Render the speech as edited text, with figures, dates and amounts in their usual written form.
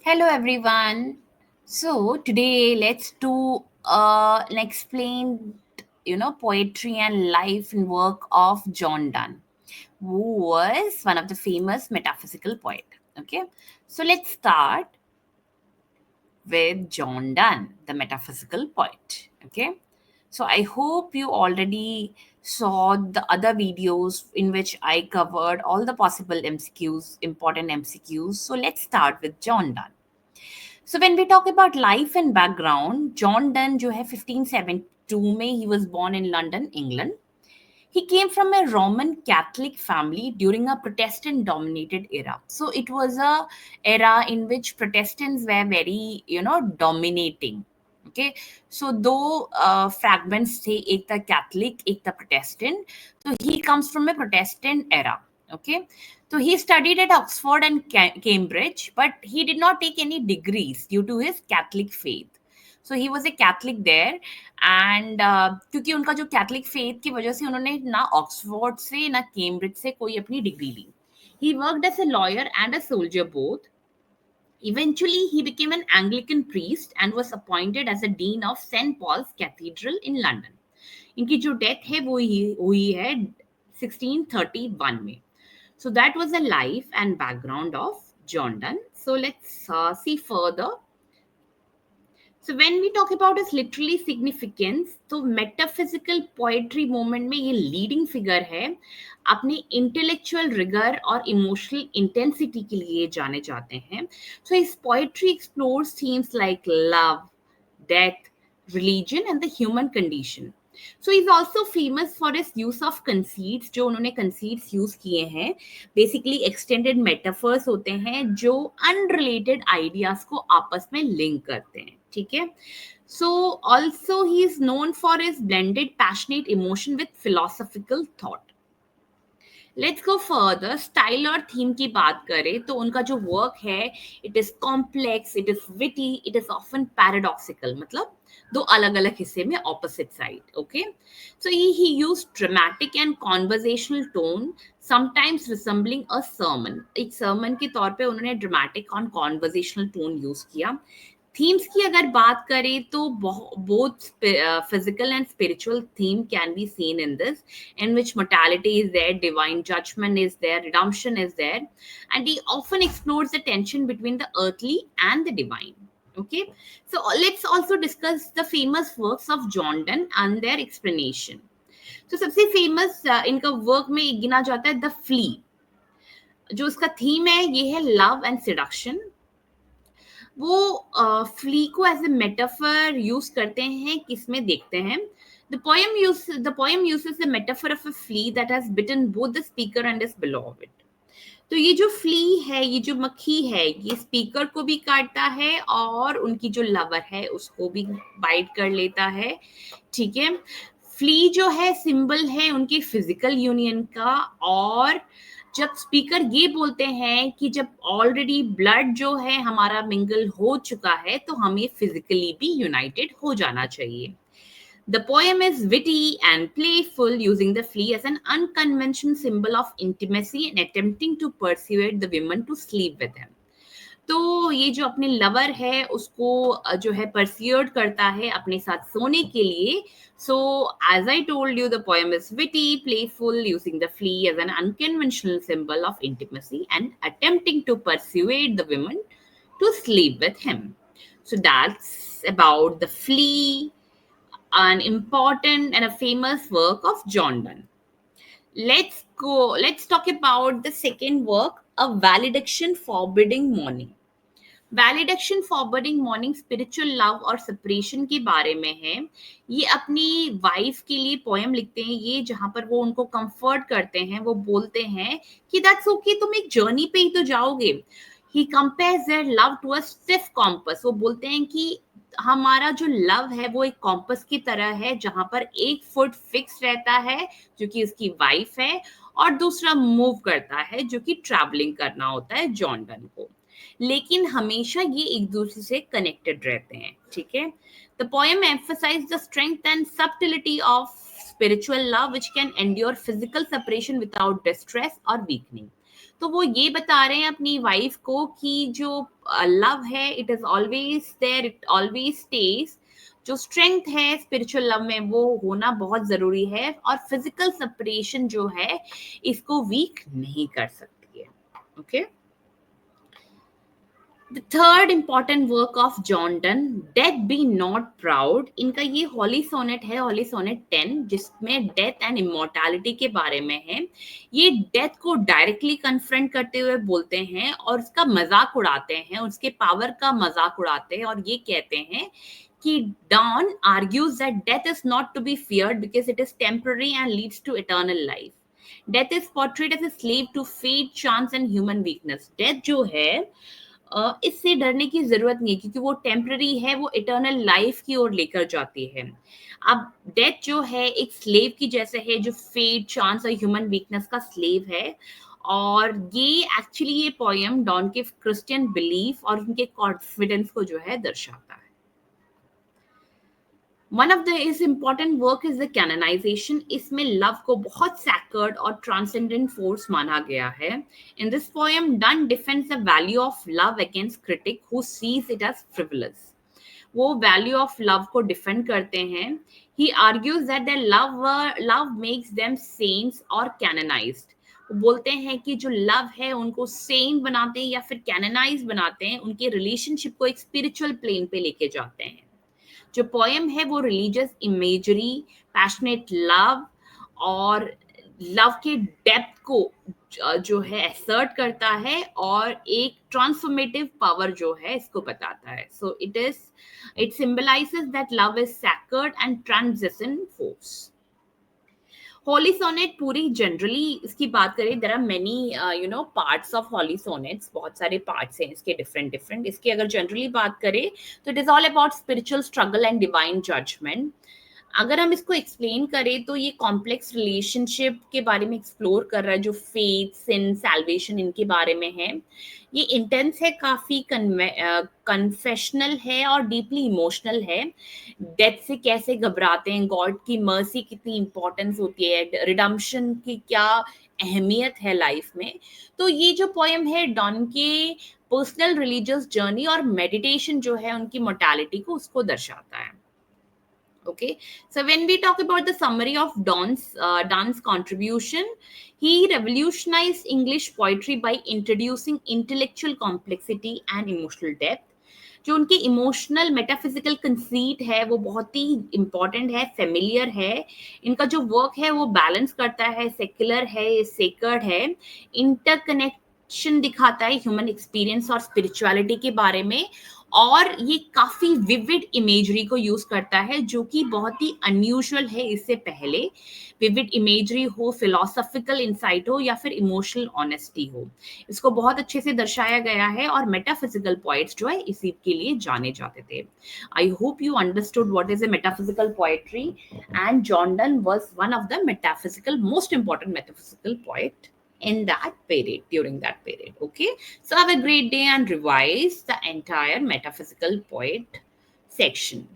Hello everyone. So today let's do an explained, poetry and life and work of John Donne, who was one of the famous metaphysical poet. Okay, so let's start with John Donne, the metaphysical poet. Okay, so I hope you already saw the other videos in which I covered all the possible MCQs, important MCQs. So let's start with John Donne. So when we talk about life and background, John Donne जो है 1572 में he was born in London, England. He came from a Roman Catholic family during a Protestant dominated era. So it was a era in which Protestants were very, dominating. Okay, so though fragments थे एक था Catholic, एक था Protestant, so he comes from a Protestant era. Okay, so he studied at Oxford and Cambridge, but he did not take any degrees due to his Catholic faith. So he was a Catholic there, and क्योंकि उनका जो Catholic faith की वजह से उन्होंने ना Oxford से ना कैम्ब्रिज से कोई अपनी डिग्री ली. He worked as a lawyer and a soldier both. Eventually, he became an Anglican priest and was appointed as a dean of St. Paul's Cathedral in London. इनकी जो डेथ है वो हुई है 1631 में. So that was the life and background of John Donne. So let's see further. So when we talk about its literary significance, तो metaphysical poetry movement में ये leading figure है. अपने intellectual rigor और emotional intensity के लिए जाने जाते हैं. So his poetry explores themes like love, death, religion and the human condition. So he's also famous for his use of conceits. जो उन्होंने conceits use किए हैं, basically extended metaphors होते हैं जो unrelated ideas को आपस में link करते हैं. ठीक है. So also he is known for his blended passionate emotion with philosophical thought. Let's go further. Style और थीम की बात करें तो उनका जो वर्क है, it is complex, it is witty, it is often paradoxical. मतलब दो अलग अलग हिस्से में opposite side. Okay, so he use dramatic and conversational tone, sometimes resembling a sermon. एक सर्मन के तौर पे उन्होंने ड्रामेटिक और कॉन्वर्जेशनल टोन यूज किया. थीम्स की अगर बात करें तो both physical and spiritual theme can be seen in this, in which mortality is there, divine judgment is there, redemption is there, and he often explores the tension between the earthly and the divine. Okay, so let's also discuss the famous works of John Donne and their explanation. तो सबसे famous इनका work में गिना जाता है the flea. जो उसका theme है ये है लव एंड सिडक्शन. वो फ्ली को एज ए मेटाफर यूज करते हैं. किसमें देखते हैं, the poem uses the metaphor of a flea that has bitten both the speaker and his beloved. तो ये जो फ्ली है, ये जो मक्खी है, ये स्पीकर को भी काटता है और उनकी जो लवर है उसको भी बाइट कर लेता है. ठीक है. फ्ली जो है सिंबल है उनकी फिजिकल यूनियन का. और जब स्पीकर ये बोलते हैं कि जब ऑलरेडी ब्लड जो है हमारा मिंगल हो चुका है तो हमें फिजिकली भी यूनाइटेड हो जाना चाहिए. The poem is witty and playful, using the flea as an unconventional symbol of intimacy and attempting to persuade the women to sleep with him. तो ये जो अपने लवर है उसको जो है परस्यूड करता है अपने साथ सोने के लिए. So as I told you, the poem is witty, playful, using the flea as an unconventional symbol of intimacy and attempting to persuade the woman to sleep with him. So that's about the flea, an important and a famous work of John Donne. Let's talk about the second work, A Valediction Forbidding Morning. Valediction forwarding morning spiritual love और separation के बारे में है. ये अपनी wife के लिए poem लिखते हैं ये, जहां पर वो उनको कंफर्ट करते हैं. वो बोलते हैं कि दैट्स ओके, तुम एक जर्नी पे ही तो जाओगे. He compares their love to a stiff compass. वो बोलते हैं कि हमारा जो लव है वो एक कॉम्पस की तरह है जहां पर एक फुट फिक्स रहता है जो कि उसकी वाइफ है, और दूसरा मूव करता है जो कि ट्रैवलिंग करना होता है जॉन डन को. लेकिन हमेशा ये एक दूसरे से कनेक्टेड रहते हैं. ठीक है. The poem emphasize the strength and subtlety of spiritual love which can endure physical separation without distress or weakening. तो वो ये बता रहे हैं अपनी वाइफ को कि जो लव है it is always there, it always stays. जो स्ट्रेंथ है स्पिरिचुअल लव में वो होना बहुत जरूरी है, और फिजिकल सेपरेशन जो है इसको वीक नहीं कर सकती है। Okay, the third important work of John Donne, death B not proud. इनका ये हॉली सोनेट है, हॉली सोनेट 10, जिसमें डेथ एंड इमोर्टैलिटी के बारे में है। ये डेथ को डायरेक्टली कन्फ्रंट करते हुए बोलते हैं और उसका मजाक उड़ाते हैं, उसके पावर का मजाक उड़ाते हैं, और ये कहते हैं कि Dawn argues that death is not to be feared because it is temporary and leads to eternal life. Death is portrayed as a slave to fate, chance and human weakness. Death जो है इससे डरने की जरूरत नहीं है, क्योंकि वो टेम्पररी है, वो इटर्नल लाइफ की ओर लेकर जाती है। अब डेथ जो है एक स्लेव की जैसे है, जो फेट, चांस और ह्यूमन वीकनेस का स्लेव है। और ये एक्चुअली ये पोयम डॉन के क्रिश्चियन बिलीफ और उनके कॉन्फिडेंस को जो है दर्शाता है। One of the is important work is the canonization. इसमें लव को बहुत सैक्रेड और ट्रांसेंडेंट फोर्स माना गया है। In this poem Donne defends the value of love against critic who sees it as frivolous. वो वैल्यू ऑफ लव को defend करते हैं। He argues that the love makes them saints और canonized. वो बोलते हैं कि जो लव है उनको सेंट बनाते हैं या फिर कैननाइज बनाते हैं, उनके रिलेशनशिप को एक स्पिरिचुअल प्लेन पे लेके जाते हैं। जो पोएम है वो रिलीजियस इमेजरी, पैशनेट लव और लव के डेप्थ को जो है असर्ट करता है, और एक ट्रांसफॉर्मेटिव पावर जो है इसको बताता है। So it symbolises that love is sacred and transition force. Holy sonnet पूरी जनरली इसकी बात करें, there are many parts of holy sonnets, बहुत सारे पार्ट्स हैं इसके डिफरेंट डिफरेंट। इसकी अगर जनरली बात करें तो it is all about spiritual struggle and divine judgement. अगर हम इसको एक्सप्लेन करें तो ये कॉम्प्लेक्स रिलेशनशिप के बारे में एक्सप्लोर कर रहा है, जो फेथ, सिन, सैल्वेशन इनके बारे में है। ये इंटेंस है, काफी कन्फेशनल है और डीपली इमोशनल है। डेथ से कैसे घबराते हैं, गॉड की मर्सी कितनी इंपॉर्टेंस होती है, रिडम्पशन की क्या अहमियत है लाइफ में। तो ये जो पोएम है डॉन के पर्सनल रिलीजियस जर्नी और मेडिटेशन जो है उनकी मोर्टैलिटी को उसको दर्शाता है। Okay, so when we talk about the summary of Donne's contribution, he revolutionized English poetry by introducing intellectual complexity and emotional depth. जो उनकी इमोशनल मेटाफिजिकल कंसीट है वो बहुत ही इंपॉर्टेंट है, फेमिलियर है। इनका जो वर्क है वो बैलेंस करता है, सेक्युलर है, सेक्रेड है, इंटरकनेक्शन दिखाता है ह्यूमन एक्सपीरियंस और स्पिरिचुअलिटी के बारे में, और ये काफी विविड इमेजरी को यूज करता है जो कि बहुत ही अनयूजुअल है इससे पहले। विविड इमेजरी हो, फिलोसॉफिकल इंसाइट हो या फिर इमोशनल ऑनेस्टी हो, इसको बहुत अच्छे से दर्शाया गया है। और मेटाफिजिकल पोएट्स जो है इसी के लिए जाने जाते थे। I hope you understood what is a metaphysical poetry, and John Donne was one of the metaphysical most important metaphysical poet in that period, during that period. Okay, so have a great day and revise the entire metaphysical poet section.